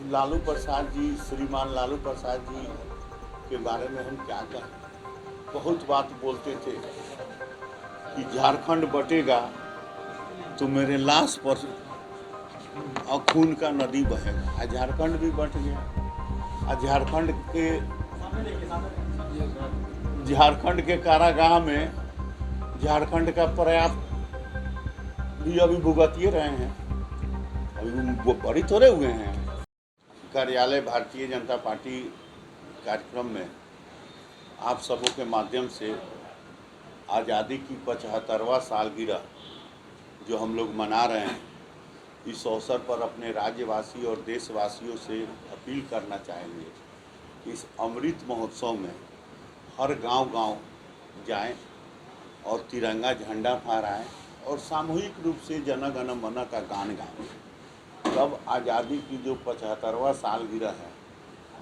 लालू प्रसाद जी, श्रीमान लालू प्रसाद जी के बारे में हम क्या कहें। बहुत बात बोलते थे कि झारखंड बटेगा तो मेरे लाश पर खून का नदी बहेगा। आज झारखंड भी बट गया। आज झारखंड के कारागाह में झारखंड का पर्याप्त भी अभी भुगतिए रहे हैं। अभी वो बड़ी थोड़े हुए हैं। कार्यालय भारतीय जनता पार्टी कार्यक्रम में आप सबों के माध्यम से आज़ादी की 75वां सालगिरह जो हम लोग मना रहे हैं, इस अवसर पर अपने राज्यवासी और देशवासियों से अपील करना चाहेंगे। इस अमृत महोत्सव में हर गांव-गांव जाएं और तिरंगा झंडा फहराएं और सामूहिक रूप से जन गण मन का गान गाएं। तब आज़ादी की जो 75वां सालगिरह है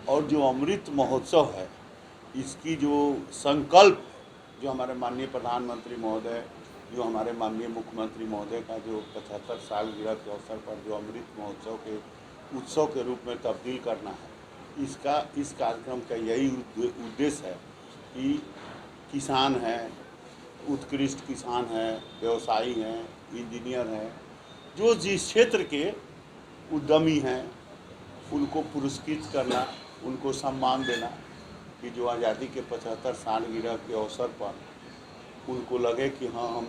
और जो अमृत महोत्सव है, इसकी जो संकल्प जो हमारे माननीय प्रधानमंत्री महोदय, जो हमारे माननीय मुख्यमंत्री महोदय का जो 75 सालगिरह के अवसर पर जो अमृत महोत्सव के उत्सव के रूप में तब्दील करना है, इस कार्यक्रम का यही उद्देश्य है कि किसान हैं, उत्कृष्ट किसान हैं, व्यवसायी हैं, इंजीनियर हैं, जो जिस क्षेत्र के उद्यमी हैं, उनको पुरस्कृत करना, उनको सम्मान देना कि जो आज़ादी के 75 सालगिरह के अवसर पर उनको लगे कि हाँ, हम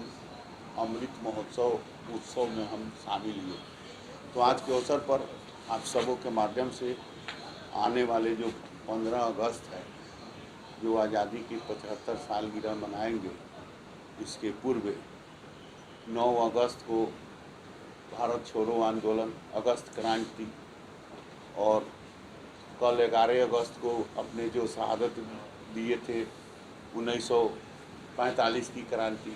अमृत उत्सव में हम शामिल हुए। तो आज के अवसर पर आप सबों के माध्यम से आने वाले जो 15 अगस्त है, जो आज़ादी की 75 सालगिरह मनाएंगे, इसके पूर्व 9 अगस्त को भारत छोड़ो आंदोलन, अगस्त क्रांति, और कल 11 अगस्त को अपने जो शहादत दिए थे 1945 की क्रांति।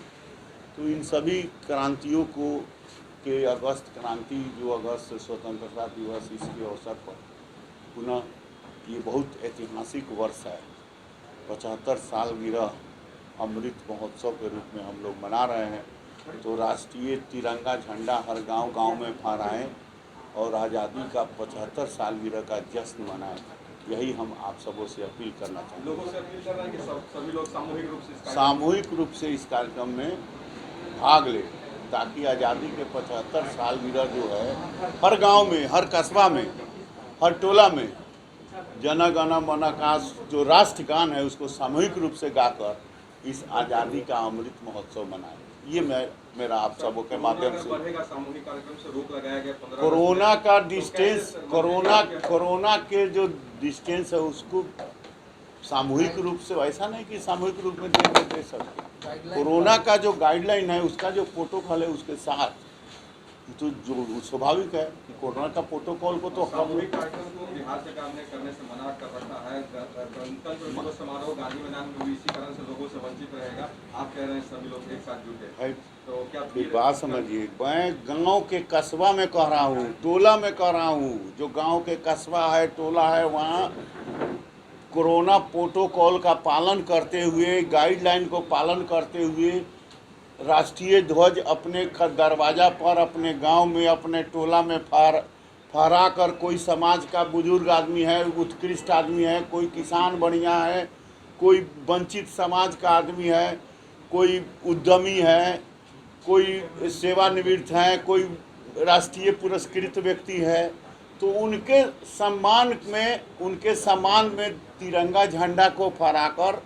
तो इन सभी क्रांतियों को के अगस्त क्रांति, जो अगस्त स्वतंत्रता दिवस, इसके अवसर पर पुनः ये बहुत ऐतिहासिक वर्ष है। 75 सालगिरह अमृत महोत्सव के रूप में हम लोग मना रहे हैं। तो राष्ट्रीय तिरंगा झंडा हर गांव-गांव में फहराएं और आज़ादी का 75 सालगिरह का जश्न मनाएं। यही हम आप सबों से अपील करना चाहते हैं। लोगों से अपील कर रहे हैं कि सभी लोग सामूहिक रूप से इस कार्यक्रम में भाग लें, ताकि आज़ादी के 75 सालगिरह जो है हर गांव में, हर कस्बा में, हर टोला में जन गण मन का जो राष्ट्रगान है, उसको सामूहिक रूप से गाकर इस आज़ादी का अमृत महोत्सव मनाएं। ये मेरा आप सबों के माध्यम से सामूहिक कार्यक्रम से रोक लगाया गया। कोरोना का डिस्टेंस, कोरोना के जो डिस्टेंस है उसको सामूहिक रूप से, ऐसा नहीं कि सामूहिक रूप में दे सकते। कोरोना का जो गाइडलाइन है, उसका जो प्रोटोकॉल है, उसके साथ तो जो स्वाभाविक है कि कोरोना का प्रोटोकॉल को तो सामूहिक कार्यक्रम को बिहार सरकार ने करने से मना कर रखा है। गणतंत्र दिवस समारोह गांधी मैदान में इसी कारण से लोगों से वंचित रहेगा। आप कह रहे हैं सभी लोग एक साथ जुटे, तो क्या बात समझिए। मैं गांव के कस्बा में कह रहा हूँ, टोला में कह रहा हूँ, जो गांव के कस्बा है, टोला है, वहाँ कोरोना प्रोटोकॉल का पालन करते हुए, गाइडलाइन को पालन करते हुए राष्ट्रीय ध्वज अपने दरवाज़ा पर, अपने गांव में, अपने टोला में फहरा कर, कोई समाज का बुजुर्ग आदमी है, उत्कृष्ट आदमी है, कोई किसान बढ़िया है, कोई वंचित समाज का आदमी है, कोई उद्यमी है, कोई सेवानिवृत्त है, कोई राष्ट्रीय पुरस्कृत व्यक्ति है, तो उनके सम्मान में तिरंगा झंडा को फहराकर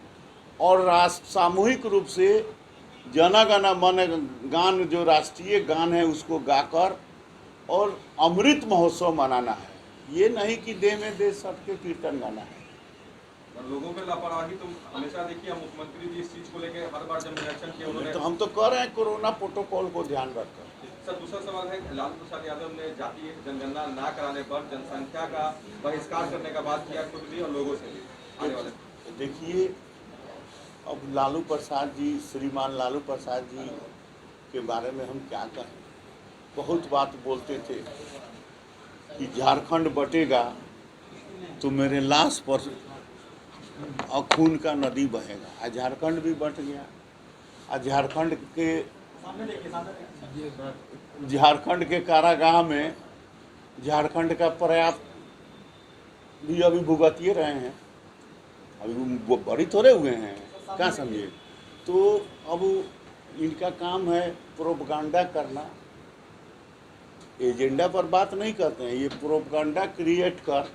और सामूहिक रूप से जन गण मन गान, जो राष्ट्रीय गान है, उसको गाकर और अमृत महोत्सव मनाना है। ये नहीं कि देह में दे सट के कीर्तन गाना है। लोगों पे लापरवाही तो हमेशा देखिए, मुख्यमंत्री जी इस चीज को लेकर हर बार जब निरीक्षण किया उन्होंने, तो हम तो कह रहे हैं कोरोना प्रोटोकॉल को ध्यान रखकर। सर, दूसरा सवाल है, लालू प्रसाद यादव ने जातीय जनगणना ना कराने पर जनसंख्या का बहिष्कार करने का बात किया, खुद भी और लोगों से भी आने वाले। देखिए, अब लालू प्रसाद जी, श्रीमान लालू प्रसाद जी के बारे में हम क्या कहें। बहुत बात बोलते थे कि झारखंड बटेगा तो मेरे लाश पर खून का नदी बहेगा। आज झारखंड भी बट गया। आज झारखंड के कारागाह में झारखंड का पर्याप्त भी अभी भुगतिए रहे हैं, अभी वो बड़ी थोड़े हुए हैं, क्या समझे। तो अब इनका काम है प्रोपगंडा करना, एजेंडा पर बात नहीं करते हैं, ये प्रोपगंडा क्रिएट कर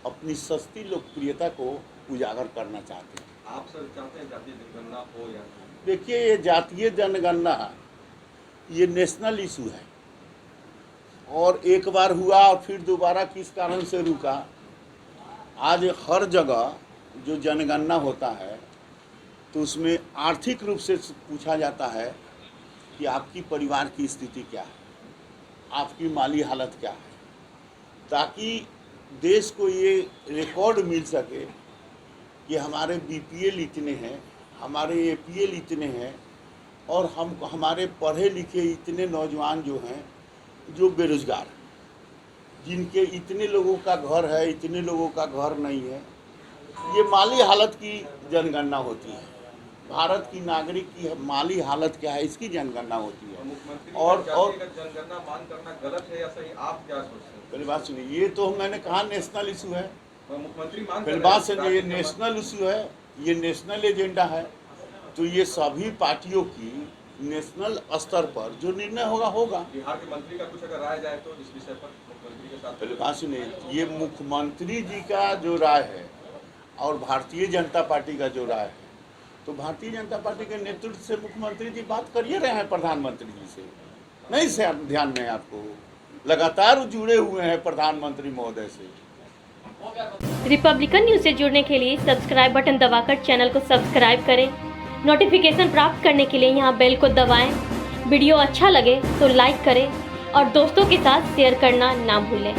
अपनी सस्ती लोकप्रियता को उजागर करना चाहते हैं। आप सर चाहते हैं जातीय जनगणना हो या नहीं? देखिए, ये जातीय जनगणना ये नेशनल इशू है, और एक बार हुआ और फिर दोबारा किस कारण से रुका। आज हर जगह जो जनगणना होता है तो उसमें आर्थिक रूप से पूछा जाता है कि आपकी परिवार की स्थिति क्या है, आपकी माली हालत क्या है, ताकि देश को ये रिकॉर्ड मिल सके कि हमारे बीपीएल इतने हैं, हमारे एपीएल इतने हैं, और हमारे पढ़े लिखे इतने नौजवान जो हैं जो बेरोजगार हैं, जिनके इतने लोगों का घर है, इतने लोगों का घर नहीं है। ये माली हालत की जनगणना होती है, भारत की नागरिक की माली हालत क्या है इसकी जनगणना होती है। और जनगणना मान करना गलत है या सही, आप क्या सोचते हैं? पहली बात सुनिए, ये तो मैंने कहा नेशनल इशू है। मुख्यमंत्री मांग पहली बात सुनिए, ये नेशनल इशू है, ये नेशनल एजेंडा है, तो ये सभी पार्टियों की नेशनल स्तर पर जो निर्णय होगा होगा। बिहार के मंत्री का कुछ अगर राय जाए तो इस विषय पर मुख्यमंत्री के साथ। पहले बात सुनिए, ये मुख्यमंत्री जी का जो राय है और भारतीय जनता पार्टी का जो राय है, तो भारतीय जनता पार्टी के नेतृत्व से मुख्यमंत्री जी बात करिए रहे हैं प्रधानमंत्री जी से, नहीं से ध्यान में आपको लगातार जुड़े हुए हैं प्रधानमंत्री महोदय से। रिपब्लिकन न्यूज से जुड़ने के लिए सब्सक्राइब बटन दबाकर चैनल को सब्सक्राइब करें। नोटिफिकेशन प्राप्त करने के लिए यहाँ बेल को दबाएं। वीडियो अच्छा लगे तो लाइक करें और दोस्तों के साथ शेयर करना ना भूलें।